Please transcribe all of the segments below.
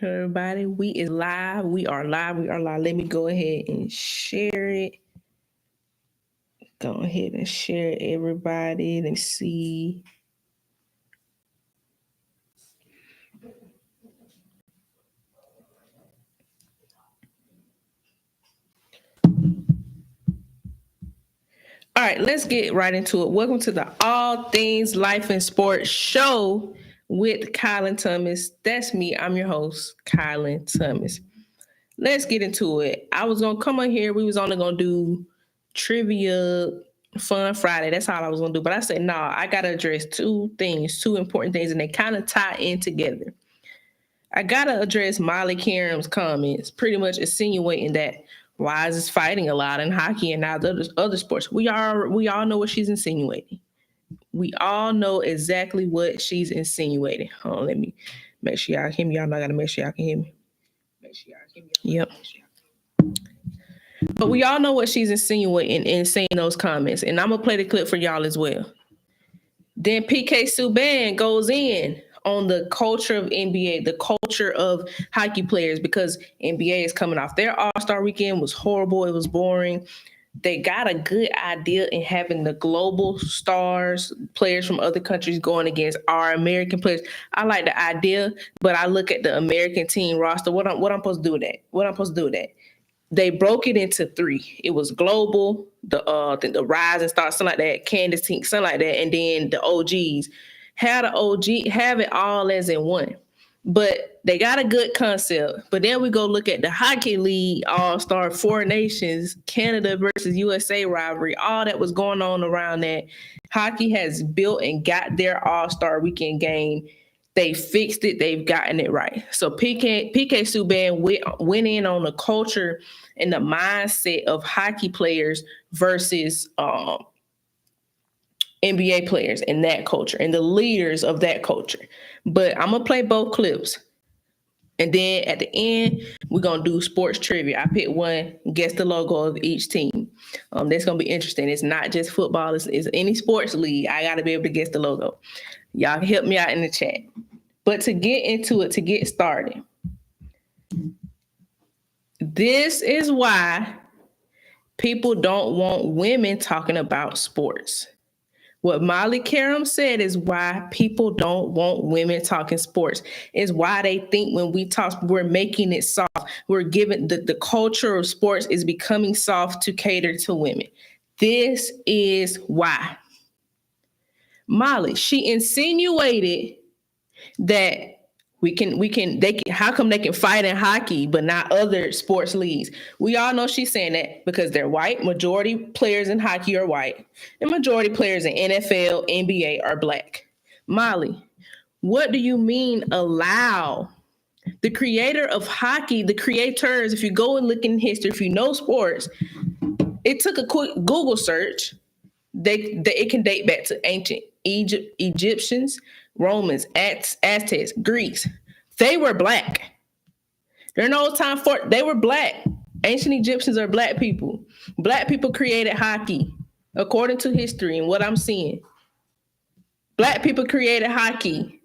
Everybody, we is live. We are live. We are live. Let me go ahead and share it. Go ahead and share it, everybody. Let me see. All right, let's get right into it. Welcome to the All Things Life and Sports show with Kylan Thomas. That's me. I'm your host, Kylan Thomas. Let's get into it. I was gonna come on here. We was only gonna do trivia, fun Friday. That's all I was gonna do. But I said, no, I gotta address two important things, and they kind of tie in together. I gotta address Molly Qerim's comments, pretty much insinuating that Wise is fighting a lot in hockey and not other sports. We all know what she's insinuating. We all know exactly what she's insinuating. Hold on, let me make sure y'all hear me. Y'all know I gotta make sure y'all can hear me. Yep. But we all know what she's insinuating in saying those comments. And I'm going to play the clip for y'all as well. Then PK Subban goes in on the culture of NBA, the culture of hockey players, because NBA is coming off. Their All-Star weekend was horrible. It was boring. They got a good idea in having the global stars, players from other countries going against our American players. I like the idea, but I look at the American team roster. What I'm supposed to do with that? What I'm supposed to do with that? They broke it into three. It was global, the rise and start, something like that, Candace team, something like that, and then the OGs. Have it all as in one. But they got a good concept. But then we go look at the Hockey League All-Star Four Nations, Canada versus USA rivalry, all that was going on around that. Hockey has built and got their All-Star weekend game. They fixed it. They've gotten it right. So PK Subban went in on the culture and the mindset of hockey players versus NBA players and that culture and the leaders of that culture. But I'm going to play both clips. And then at the end, we're going to do sports trivia. I picked one, guess the logo of each team. That's going to be interesting. It's not just football. It's any sports league. I got to be able to guess the logo. Y'all can help me out in the chat. But to get into it, to get started, this is why people don't want women talking about sports. What Molly Qerim said is why people don't want women talking sports. Is why they think when we talk, we're making it soft. We're giving the culture of sports is becoming soft to cater to women. This is why. Molly, she insinuated that how come they can fight in hockey but not other sports leagues? We all know she's saying that because they're white. Majority players in hockey are white, and majority players in NFL, NBA are black. Molly, what do you mean allow? The creator of hockey, the creators, if you go and look in history, if you know sports, it took a quick Google search. It can date back to ancient Egyptians, Romans, Aztecs, Greeks. They were black. During the old time, they were black. Ancient Egyptians are black people. Black people created hockey, according to history and what I'm seeing. Black people created hockey.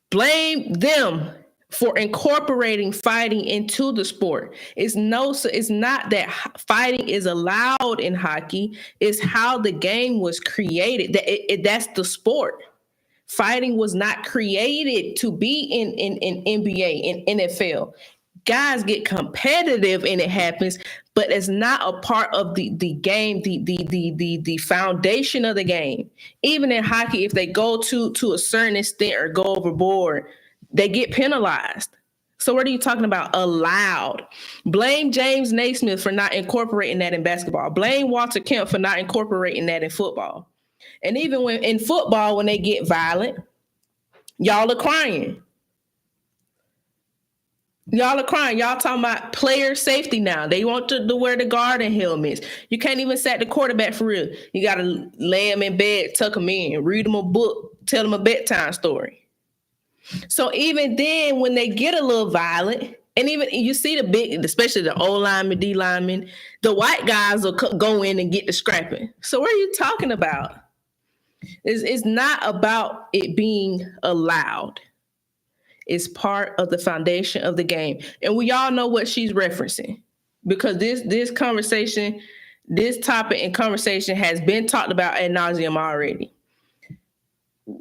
Blame them for incorporating fighting into the sport. It's not that fighting is allowed in hockey. It's how the game was created. That's the sport. Fighting was not created to be in NBA, in NFL. Guys get competitive and it happens, but it's not a part of the game, the foundation of the game. Even in hockey, if they go to a certain extent or go overboard, they get penalized. So what are you talking about? Allowed. Blame James Naismith for not incorporating that in basketball. Blame Walter Kemp for not incorporating that in football. And even when in football, when they get violent, y'all are crying. Y'all are crying. Y'all talking about player safety now. They want to wear the guarding helmets. You can't even sack the quarterback for real. You got to lay them in bed, tuck them in, read them a book, tell them a bedtime story. So even then, when they get a little violent, and even you see the big, especially the O lineman, D lineman, the white guys will go in and get the scrapping. So what are you talking about? It's not about it being allowed. is part of the foundation of the game. And we all know what she's referencing because this conversation, this topic and conversation has been talked about ad nauseum already.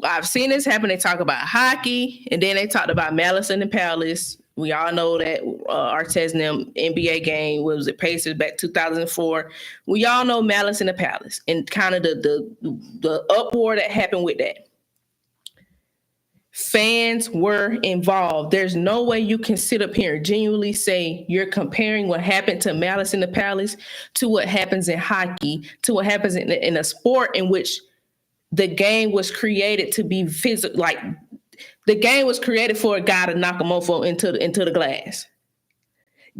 I've seen this happen. They talk about hockey, and then they talked about Malice in the Palace. We all know that Artest and them NBA game was it Pacers back 2004. We all know Malice in the Palace and kind of the uproar that happened with that. Fans were involved. There's no way you can sit up here and genuinely say you're comparing what happened to Malice in the Palace to what happens in hockey, to what happens in a sport in which the game was created to be physical. Like the game was created for a guy to knock a mofo into the glass.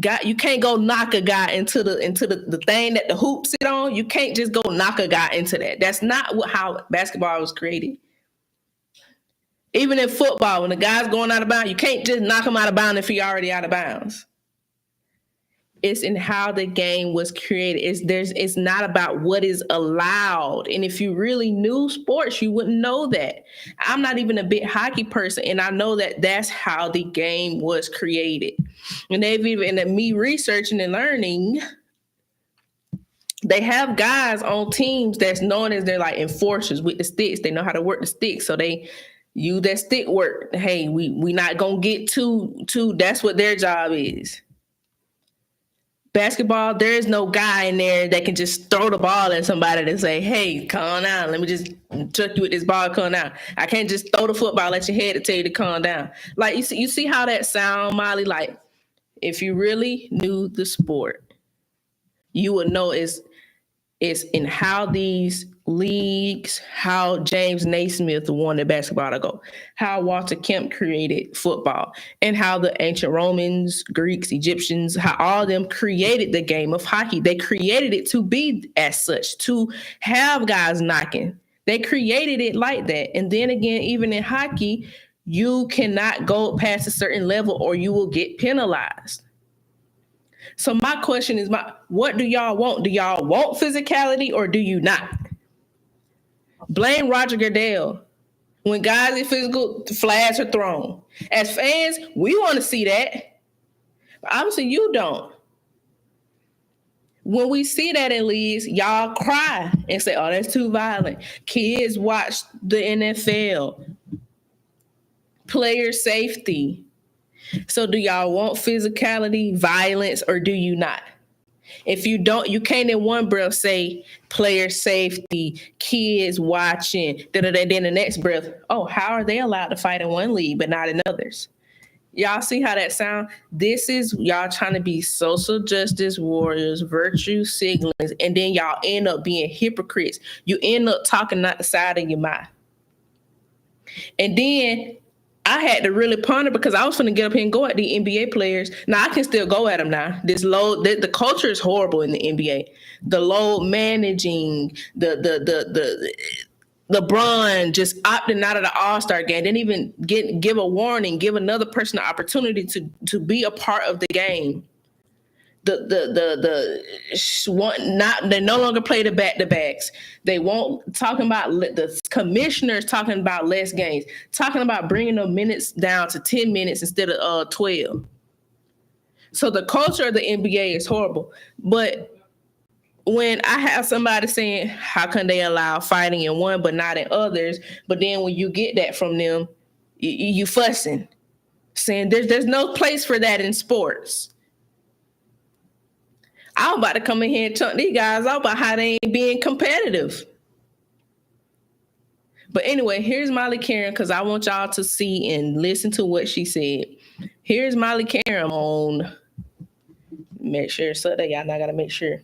God, you can't go knock a guy into the thing that the hoop sit on. You can't just go knock a guy into that. That's not how basketball was created. Even in football, when the guy's going out of bounds, you can't just knock him out of bounds if he's already out of bounds. It's in how the game was created. It's not about what is allowed. And if you really knew sports, you wouldn't know that. I'm not even a big hockey person, and I know that that's how the game was created. And they've even, and me researching and learning, they have guys on teams that's known as they're like enforcers with the sticks. They know how to work the sticks, so they use that stick work. Hey, we not gonna get too. That's what their job is. Basketball, there is no guy in there that can just throw the ball at somebody and say, hey, calm down. Let me just chuck you with this ball, calm down. I can't just throw the football at your head to tell you to calm down. Like, you see how that sound, Molly? Like, if you really knew the sport, you would know it's in how these leagues, how James Naismith wanted basketball to go, how Walter Kemp created football, and how the ancient Romans, Greeks, Egyptians, how all of them created the game of hockey. They created it to be as such, to have guys knocking. They created it like that. And then again, even in hockey, you cannot go past a certain level or you will get penalized. So my question is, what do y'all want? Do y'all want physicality or do you not? Blame Roger Goodell. When guys are physical, flags are thrown. As fans, we want to see that. But obviously, you don't. When we see that in leagues, y'all cry and say, oh, that's too violent. Kids watch the NFL. Player safety. So do y'all want physicality, violence, or do you not? If you don't, you can't in one breath say player safety, kids watching, then the next breath, oh, how are they allowed to fight in one league but not in others? Y'all see how that sounds? This is y'all trying to be social justice warriors, virtue signalers, and then y'all end up being hypocrites. You end up talking out the side of your mouth. And then I had to really ponder because I was going to get up here and go at the NBA players. Now I can still go at them now. This load, the culture is horrible in the NBA. The load managing, the LeBron just opting out of the All-Star game, didn't even give a warning, give another person an opportunity to be a part of the game. They no longer play the back-to-backs. They won't talking about the commissioners talking about less games, talking about bringing the minutes down to 10 minutes instead of 12. So the culture of the NBA is horrible. But when I have somebody saying, how can they allow fighting in one but not in others? But then when you get that from them, you fussing, saying there's no place for that in sports. I'm about to come in here and chunk these guys out about how they ain't being competitive. But anyway, here's Molly Qerim because I want y'all to see and listen to what she said. Here's Molly Qerim on, make sure, so that y'all not got to make sure.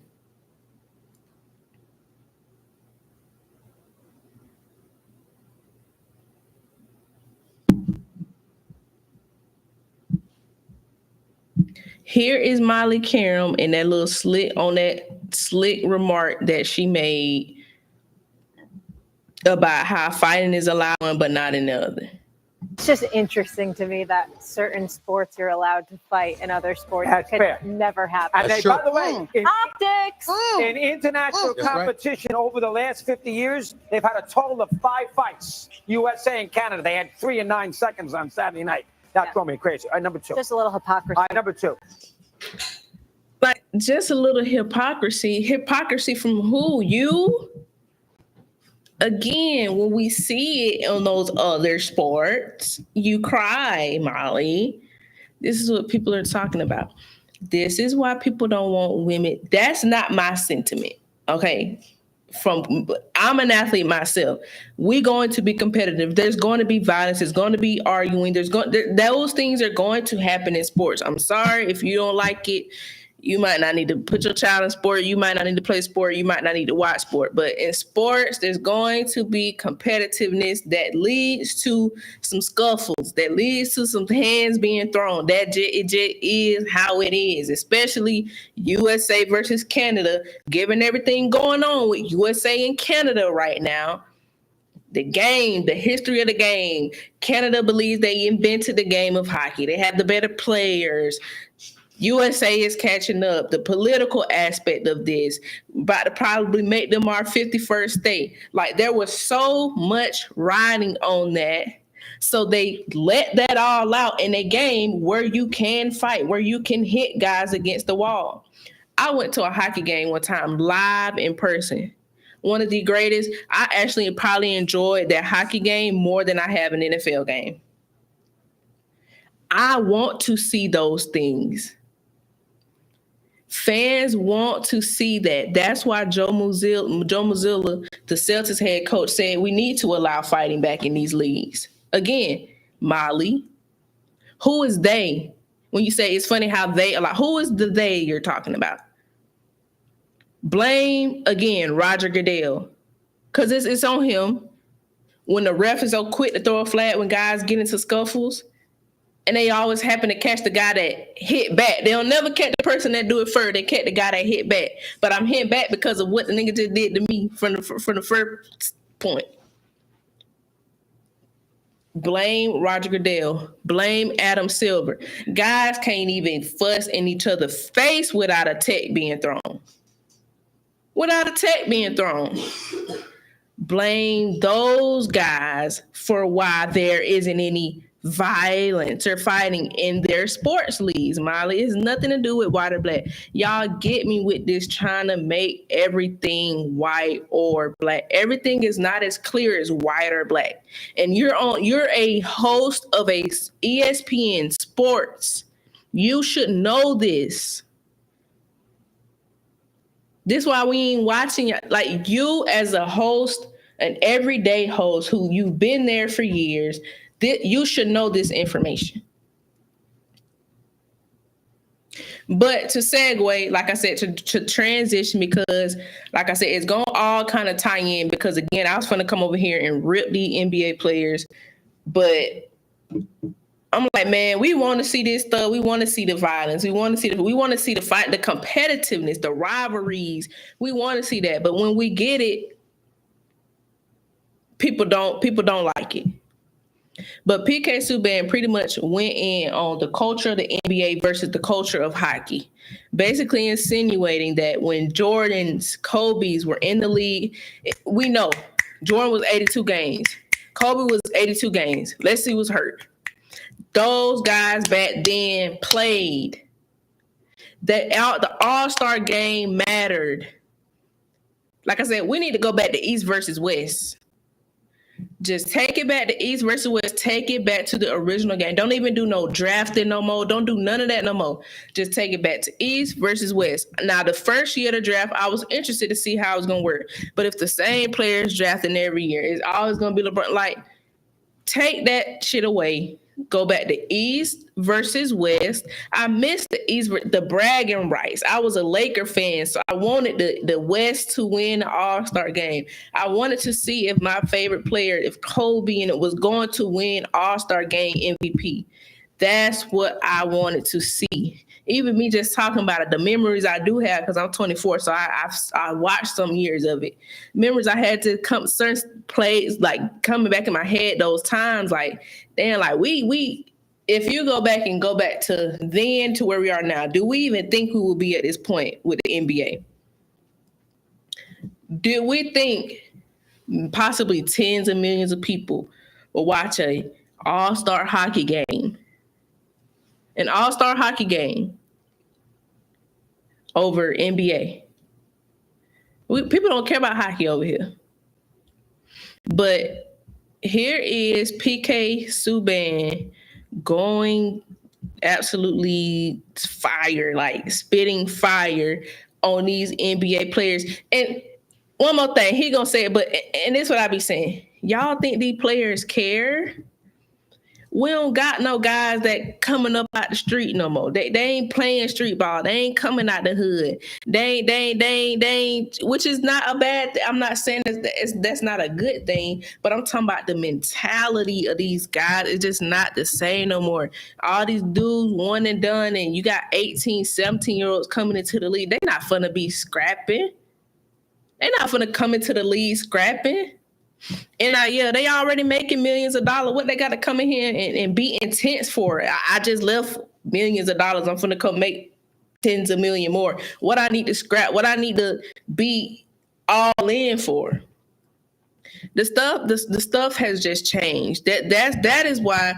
Here is Molly Qerim and that little slick remark that she made about how fighting is allowed but not in the other. It's just interesting to me that certain sports you're allowed to fight and other sports never happen. And they, by the way, optics in international competition over the last 50 years, they've had a total of 5 fights. USA and Canada, they had 3 and 9 seconds on Saturday night. Not throw me crazy. All right, number 2. Just a little hypocrisy. All right, number 2. Like, just a little hypocrisy. Hypocrisy from who? You? Again, when we see it on those other sports, you cry, Molly. This is what people are talking about. This is why people don't want women. That's not my sentiment. Okay. I'm an athlete myself. We're going to be competitive. There's going to be violence. There's going to be arguing. Those things are going to happen in sports. I'm sorry if you don't like it. You might not need to put your child in sport. You might not need to play sport. You might not need to watch sport. But in sports, there's going to be competitiveness that leads to some scuffles, that leads to some hands being thrown. It just is how it is, especially USA versus Canada, given everything going on with USA and Canada right now. The game, the history of the game. Canada believes they invented the game of hockey. They have the better players. USA is catching up. The political aspect of this, about to probably make them our 51st state. Like, there was so much riding on that. So they let that all out in a game where you can fight, where you can hit guys against the wall. I went to a hockey game one time live in person. One of the greatest. I actually probably enjoyed that hockey game more than I have an NFL game. I want to see those things. Fans want to see that. That's why Joe Mazzulla, the Celtics head coach, said we need to allow fighting back in these leagues. Again, Molly, who is they? When you say it's funny how they allow, who is the they you're talking about? Blame, again, Roger Goodell. Because it's on him. When the ref is so quick to throw a flag when guys get into scuffles, and they always happen to catch the guy that hit back. They'll never catch the person that do it first. They catch the guy that hit back. But I'm hitting back because of what the nigga just did to me from the first point. Blame Roger Goodell. Blame Adam Silver. Guys can't even fuss in each other's face without a tech being thrown. Blame those guys for why there isn't any violence or fighting in their sports leagues. Molly, it's nothing to do with white or black. Y'all get me with this trying to make everything white or black. Everything is not as clear as white or black. And you're a host of a ESPN Sports. You should know this. This is why we ain't watching. Like, you as a host, an everyday host who you've been there for years, you should know this information. But to segue, like I said, to transition, because like I said, it's going to all kind of tie in, because again, I was going to come over here and rip the NBA players, but I'm like, man, we want to see this stuff. We want to see the violence. We want to see the fight, the competitiveness, the rivalries. We want to see that. But when we get it, people don't like it. But PK Subban pretty much went in on the culture of the NBA versus the culture of hockey, basically insinuating that when Jordan's, Kobe's were in the league, we know Jordan was 82 games. Kobe was 82 games. Let's see who's hurt. Those guys back then played. The All-Star game mattered. Like I said, we need to go back to East versus West. Just take it back to East versus West. Take it back to the original game. Don't even do no drafting no more. Don't do none of that no more. Just take it back to East versus West. Now, the first year of the draft, I was interested to see how it was going to work. But if the same players drafting every year, it's always going to be LeBron. Like, take that shit away. Go back to East versus West. I missed the bragging rights. I was a Laker fan, so I wanted the West to win the All-Star game. I wanted to see if my favorite player, if Kobe, and it was going to win All-Star game MVP. That's what I wanted to see. Even me just talking about it, the memories I do have, because I'm 24, so I watched some years of it. Memories I had to come, certain plays, like coming back in my head those times, like, damn, like we if you go back to then to where we are now, do we even think we will be at this point with the NBA? Do we think possibly tens of millions of people will watch a all-star hockey game An all-star hockey game over NBA. People don't care about hockey over here. But here is PK Subban going absolutely fire, like spitting fire on these NBA players. And one more thing, he gonna say it, and this is what I be saying. Y'all think these players care? We don't got no guys that coming up out the street no more. They ain't playing street ball. They ain't coming out the hood. They ain't, which is not a bad thing. I'm not saying that's not a good thing, but I'm talking about the mentality of these guys. It's just not the same no more. All these dudes one and done, and you got 18, 17-year-olds coming into the league. They not finna be scrapping. They not finna come into the league scrapping. And they already making millions of dollars. What they got to come in here and be intense for? I just left millions of dollars. I'm finna come make tens of million more. What I need to scrap? What I need to be all in for? The stuff has just changed. That is why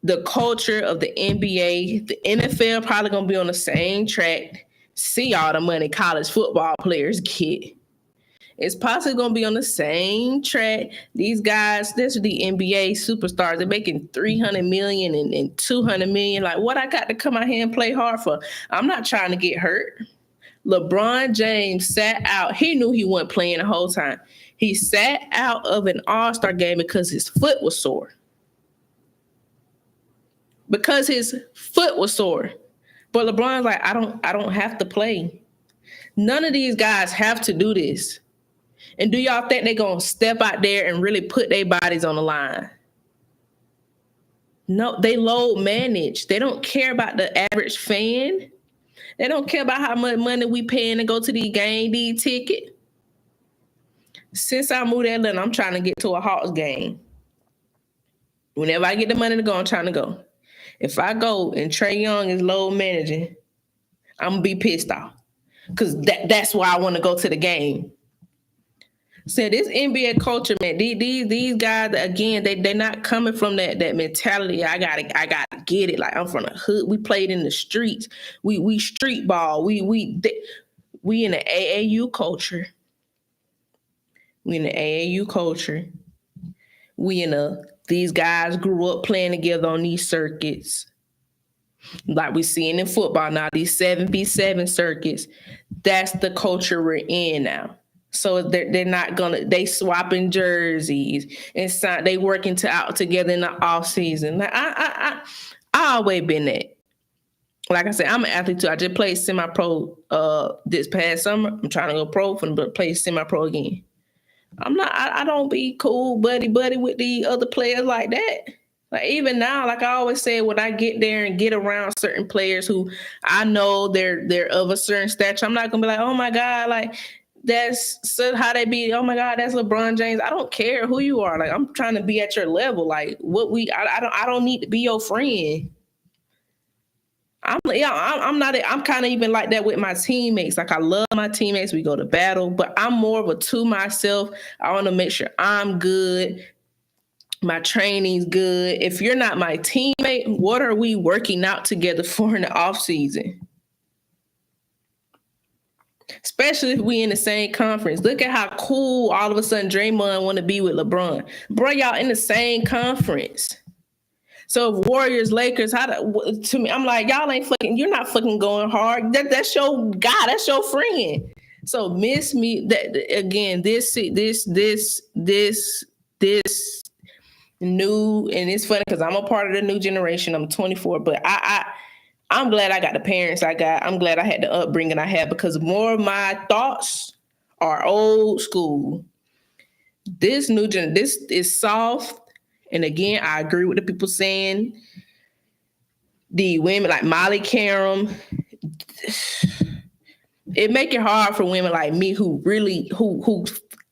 the culture of the NBA, the NFL, probably gonna be on the same track. See all the money college football players get. It's possibly going to be on the same track. These guys, this is the NBA superstars. They're making $300 million and $200 million. Like, what I got to come out here and play hard for? I'm not trying to get hurt. LeBron James sat out. He knew he wasn't playing the whole time. He sat out of an All-Star game because his foot was sore. But LeBron's like, I don't have to play. None of these guys have to do this. And do y'all think they're going to step out there and really put their bodies on the line? No, they load manage. They don't care about the average fan. They don't care about how much money we paying to go to the game, these ticket. Since I moved to Atlanta, I'm trying to get to a Hawks game. Whenever I get the money to go, I'm trying to go. If I go and Trae Young is load managing, I'm going to be pissed off. Because that's why I want to go to the game. So this NBA culture, man, these guys, again, they're not coming from that mentality. I gotta get it. Like, I'm from the hood. We played in the streets. We street ball. We in the AAU culture. These guys grew up playing together on these circuits. Like we seeing in football now, these 7v7 circuits. That's the culture we're in now. So they're not they swapping jerseys and they working out together in the off season. Like I always been that. Like I said, I'm an athlete too. I just played semi-pro this past summer. I'm trying to go pro but play semi-pro again. I don't be cool buddy with the other players like that. Like even now, like I always say, when I get there and get around certain players who I know they're of a certain stature, I'm not gonna be like, oh my God, like that's how they be. Oh my God, that's LeBron James. I don't care who you are. Like I'm trying to be at your level. Like I don't need to be your friend. I'm kind of even like that with my teammates. Like I love my teammates. We go to battle, but I'm more of a to myself. I want to make sure I'm good. My training's good. If you're not my teammate, what are we working out together for in the off season? Especially if we in the same conference. Look at how cool all of a sudden Draymond want to be with LeBron. Bro, y'all in the same conference. So if Warriors, Lakers, to me, I'm like, y'all ain't fucking, you're not fucking going hard. That's your guy, that's your friend. So miss me that again, this new, and it's funny because I'm a part of the new generation. I'm 24, but I'm glad I got the parents I got. I'm glad I had the upbringing I had because more of my thoughts are old school. This new gen, this is soft. And again, I agree with the people saying the women like Molly Qerim. It make it hard for women like me who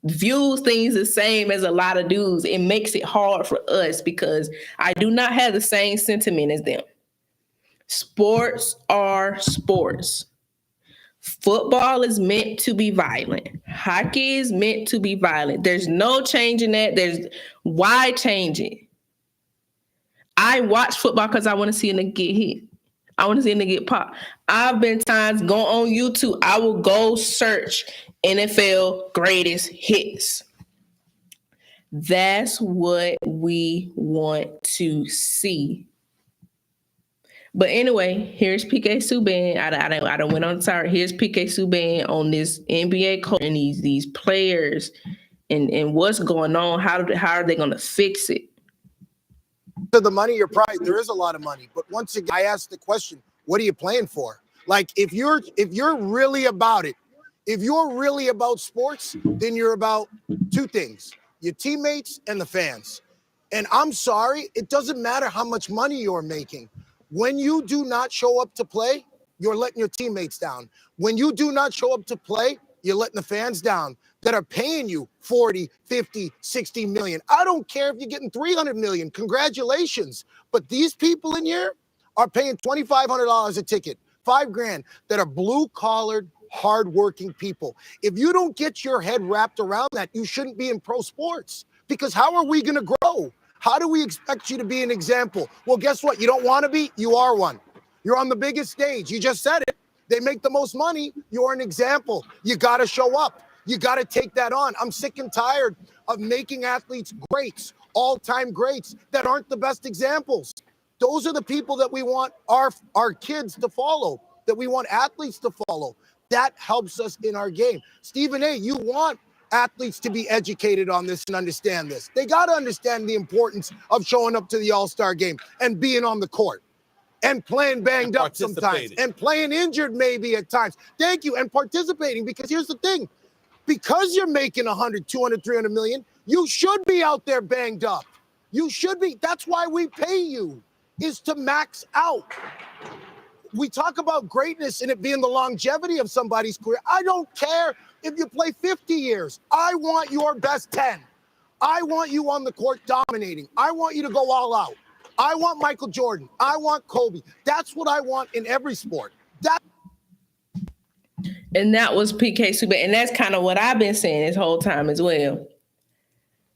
views things the same as a lot of dudes. It makes it hard for us because I do not have the same sentiment as them. Sports are sports. Football is meant to be violent. Hockey is meant to be violent. There's no changing that. Why change it? I watch football because I want to see a nigga get hit. I want to see a nigga get popped. I've been times go on YouTube. I will go search NFL greatest hits. That's what we want to see. But anyway, here's PK Subban. I don't went on tired. Here's PK Subban on this NBA coach and these players and what's going on. How are they going to fix it? To the money, you're probably there is a lot of money. But once again, I ask the question: what are you playing for? Like, if you're really about it, if you're really about sports, then you're about two things: your teammates and the fans. And I'm sorry, it doesn't matter how much money you're making. When you do not show up to play, you're letting your teammates down. When you do not show up to play, you're letting the fans down that are paying you 40, 50, 60 million. I don't care if you're getting 300 million. Congratulations. But these people in here are paying $2,500 a ticket, $5,000, that are blue-collared, hardworking people. If you don't get your head wrapped around that, you shouldn't be in pro sports, because how are we going to grow? How do we expect you to be an example? Well, guess what? You don't want to be. You are one. You're on the biggest stage. You just said it. They make the most money. You're an example. You got to show up. You got to take that on. I'm sick and tired of making athletes greats, all-time greats, that aren't the best examples. Those are the people that we want our kids to follow, that we want athletes to follow. That helps us in our game. Stephen A., you want athletes to be educated on this and understand this. They got to understand the importance of showing up to the All-Star game and being on the court and playing banged up sometimes and playing injured maybe at times. Thank you. And participating, because here's the thing. Because you're making 100, 200, 300 million, you should be out there banged up. You should be. That's why we pay you, is to max out. We talk about greatness and it being the longevity of somebody's career. I don't care if you play 50 years. I want your best 10. I want you on the court dominating. I want you to go all out. I want Michael Jordan. I want Kobe. That's what I want in every sport. And that was PK Subban. And that's kind of what I've been saying this whole time as well.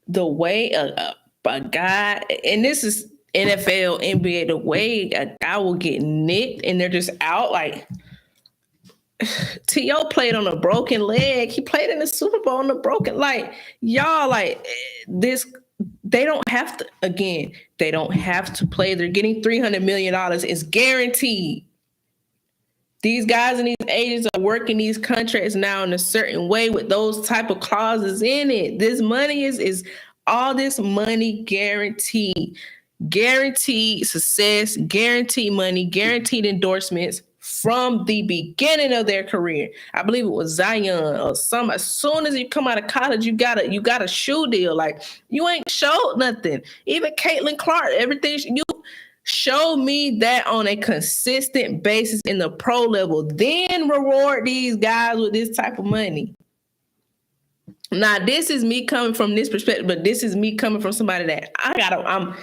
The way a guy, and this is NFL, NBA, the way a guy will get nicked and they're just out. Like, T.O. played on a broken leg. He played in the Super Bowl on a broken, like, y'all, like, this, they don't have to, again, they don't have to play. They're getting $300 million. It's guaranteed. These guys and these agents are working these contracts now in a certain way with those type of clauses in it. This money is all this money guaranteed. Guaranteed success, guaranteed money, guaranteed endorsements from the beginning of their career. I believe it was Zion or some. As soon as you come out of college, you got a shoe deal. Like, you ain't showed nothing. Even Caitlin Clark, everything you show me that on a consistent basis in the pro level, then reward these guys with this type of money. Now, this is me coming from this perspective, but this is me coming from somebody that I'm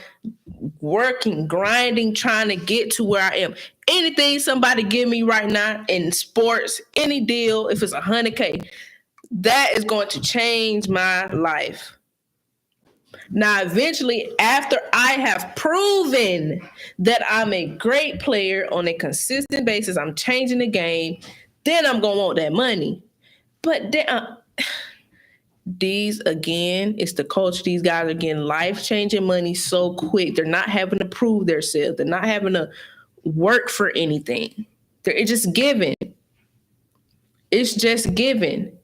working, grinding, trying to get to where I am. Anything somebody give me right now in sports, any deal, if it's $100K, that is going to change my life. Now, eventually, after I have proven that I'm a great player on a consistent basis, I'm changing the game, then I'm going to want that money. But then, these, again, it's the culture. These guys are getting life-changing money so quick. They're not having to prove themselves. They're not having to work for anything. It's just given. It's just given.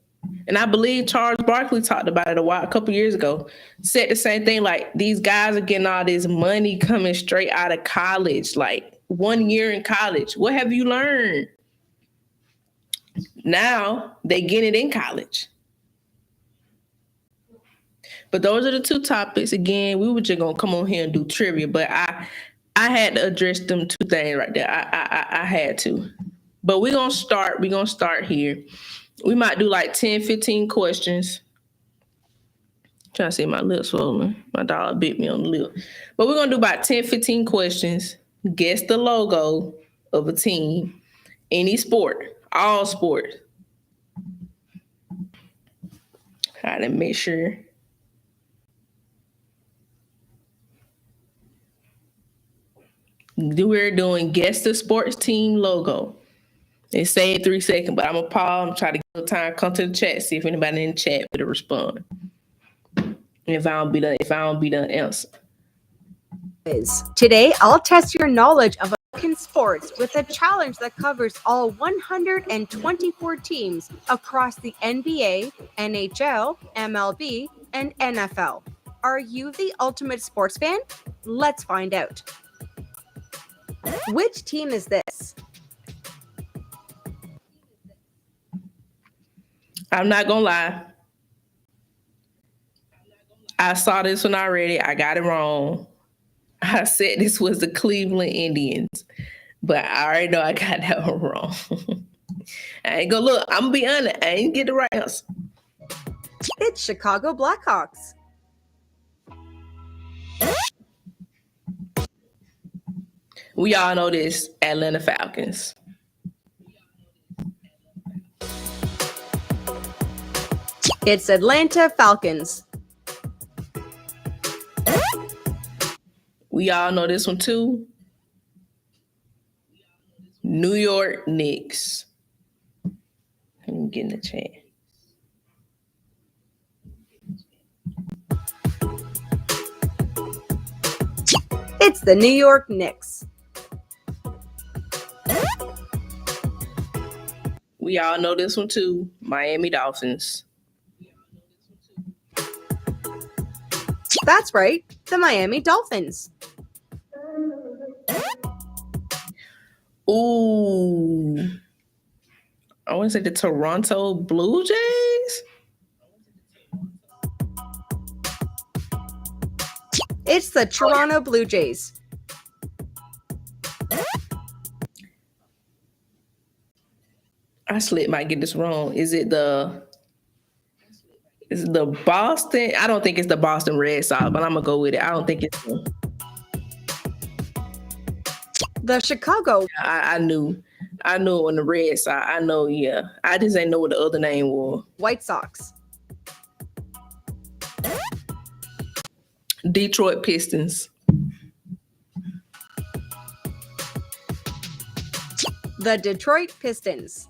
And I believe Charles Barkley talked about it a couple years ago. Said the same thing, like, these guys are getting all this money coming straight out of college, like 1 year in college. What have you learned? Now they get it in college. But those are the two topics. Again, we were just gonna come on here and do trivia, but I had to address them two things right there. I had to. But we're gonna start here. We might do like 10, 15 questions. Trying to see my lips swollen. My dog bit me on the lip. But we're going to do about 10, 15 questions. Guess the logo of a team. Any sport. All sports. Try to make sure. We're doing guess the sports team logo. It saved 3 seconds, but I'm gonna pause and try to give time. Come to the chat, see if anybody in the chat will respond. And if I don't be done answer. Today, I'll test your knowledge of American sports with a challenge that covers all 124 teams across the NBA, NHL, MLB, and NFL. Are you the ultimate sports fan? Let's find out. Which team is this? I'm not gonna lie. I saw this one already. I got it wrong. I said this was the Cleveland Indians, but I already know I got that one wrong. I ain't gonna look. I'm gonna be honest. I ain't get the right answer. It's Chicago Blackhawks. We all know this. Atlanta Falcons. It's Atlanta Falcons. We all know this one too. New York Knicks. Let me get in the chat. It's the New York Knicks. We all know this one too. Miami Dolphins. That's right, the Miami Dolphins. Ooh. I want to say the Toronto Blue Jays. It's the Toronto Blue Jays. I might get this wrong. Is it the Boston? I don't think it's the Boston Red Sox, but I'm gonna go with it. I don't think it's the Chicago. I knew it on the Red Sox. I know, yeah. I just ain't know what the other name was. White Sox. Detroit Pistons. The Detroit Pistons.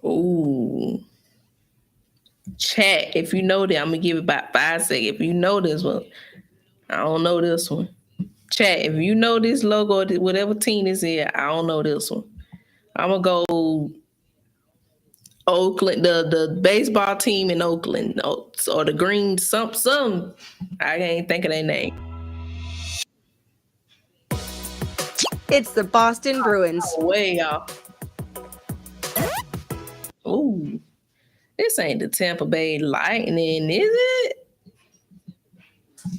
Ooh. Chat, if you know that, I'm gonna give it about 5 seconds. If you know this one, I don't know this one. Chat, if you know this logo, whatever team is here, I don't know this one. I'm gonna go Oakland, the baseball team in Oakland, or the Green some. I can't think of their name. It's the Boston Bruins. Oh, way off. Ooh, this ain't the Tampa Bay Lightning, is it?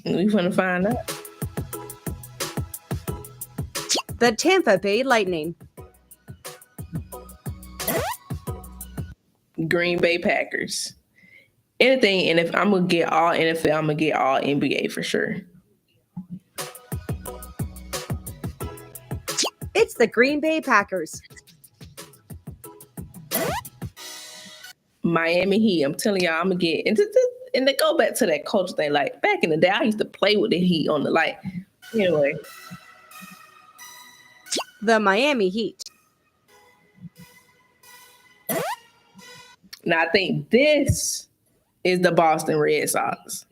We gonna find out. The Tampa Bay Lightning. Green Bay Packers. Anything, and if I'm gonna get all NFL, I'm gonna get all NBA for sure. It's the Green Bay Packers. Miami Heat. I'm telling y'all, I'm gonna get into this, and they go back to that culture thing. Like back in the day, I used to play with the Heat on the light. Anyway, the Miami Heat. now I think this is the Boston Red Sox.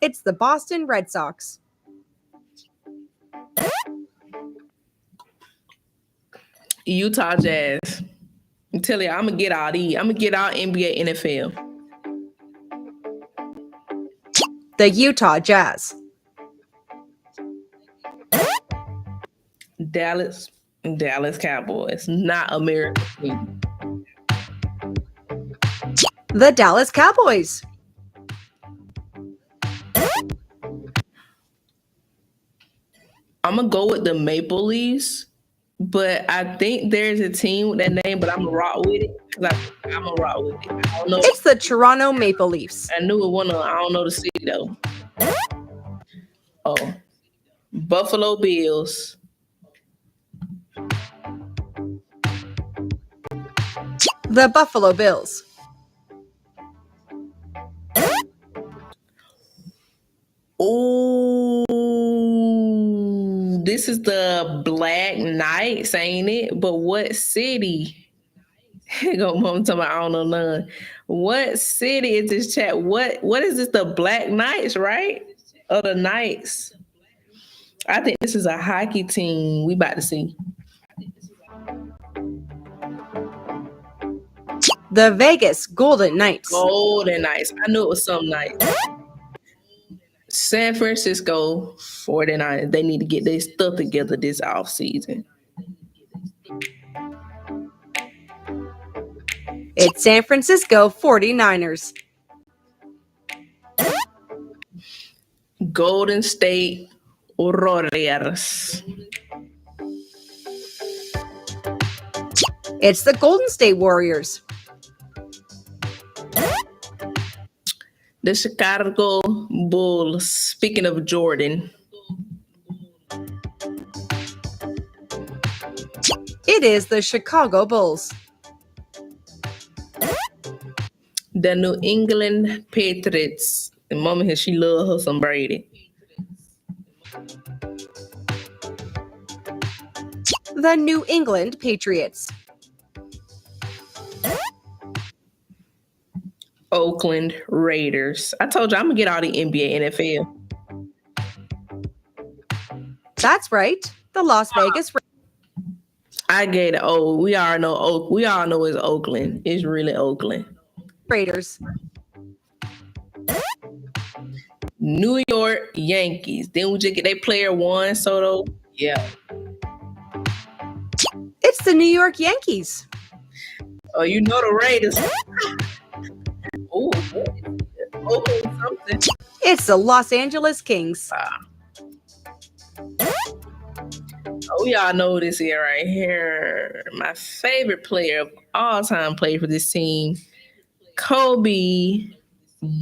It's the Boston Red Sox. Utah Jazz. I'm telling you, I'm gonna get all these. I'm gonna get all NBA, NFL. The Utah Jazz. Dallas Cowboys, not American team. The Dallas Cowboys. I'm gonna go with the Maple Leafs, but I think there's a team with that name, but I'm gonna rock with it. I'm gonna rock with it. I don't know. It's the Toronto Maple Leafs. I knew it one. I don't know the city though. Oh, Buffalo Bills. The Buffalo Bills. Oh, this is the Black Knights, ain't it? But what city? Go, mom, talking about I don't know none. What city is this chat? What is this? The Black Knights, right? Or the Knights? I think this is a hockey team. We about to see. The Vegas Golden Knights. Golden Knights. I knew it was some Knights. San Francisco 49ers. They need to get their stuff together this offseason. It's San Francisco 49ers. Golden State Warriors. It's the Golden State Warriors. The Chicago Bulls. Speaking of Jordan. It is the Chicago Bulls. The New England Patriots. The mama here, she love her some Brady. The New England Patriots. Oakland Raiders. I told you I'm gonna get all the NBA, NFL. That's right. The Las Vegas I get it. Oh, we all know it's Oakland. It's really Oakland. Raiders. New York Yankees. Then we just get their player one, Soto. Yeah. It's the New York Yankees. Oh, you know the Raiders. Oh, Oakland something. It's the Los Angeles Kings. Oh, we all know this here right here. My favorite player of all time played for this team. Kobe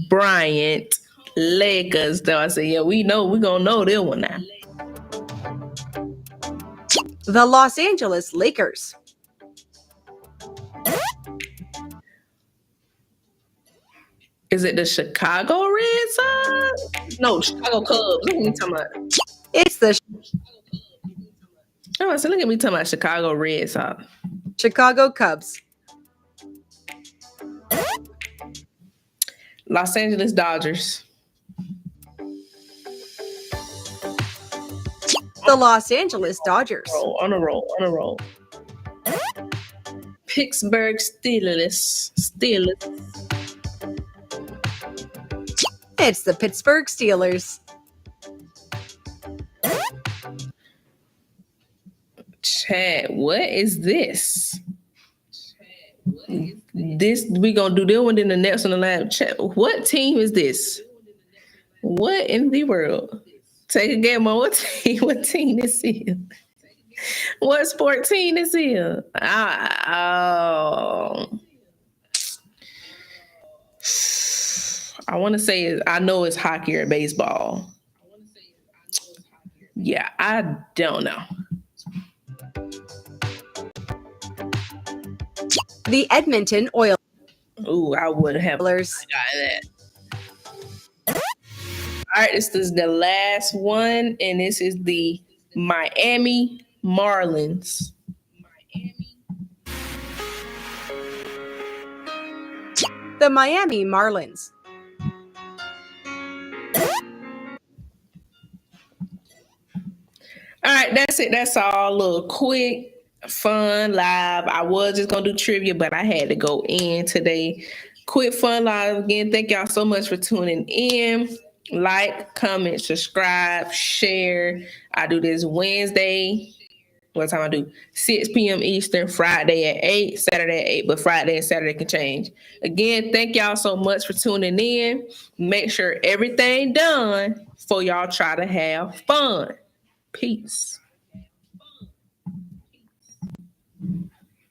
Bryant, Lakers. Though I said, yeah, we're gonna know this one now. The Los Angeles Lakers. Is it the Chicago Red Sox? No, Chicago Cubs. Look at me talking about. It's the Oh, so look at me talking about Chicago Red Sox. Chicago Cubs. Los Angeles Dodgers. The Los Angeles Dodgers. On a roll. Pittsburgh Steelers. It's the Pittsburgh Steelers. Chad, what is this? This we gonna do this one, then the next one, the lab. Chad, what team is this? What in the world? Take a game on what team this is. What sport team this is? I want to say I know it's hockey or baseball. Yeah, I don't know. The Edmonton Oilers. Ooh, I would have got that. All right, this is the last one, and this is the Miami Marlins. The Miami Marlins. All right, that's it. That's all. A little quick, fun live. I was just going to do trivia, but I had to go in today. Quick, fun live. Again, thank y'all so much for tuning in. Like, comment, subscribe, share. I do this Wednesday. What time I do? 6 p.m. Eastern, Friday at 8, Saturday at 8, but Friday and Saturday can change. Again, thank y'all so much for tuning in. Make sure everything done for y'all try to have fun. Peace.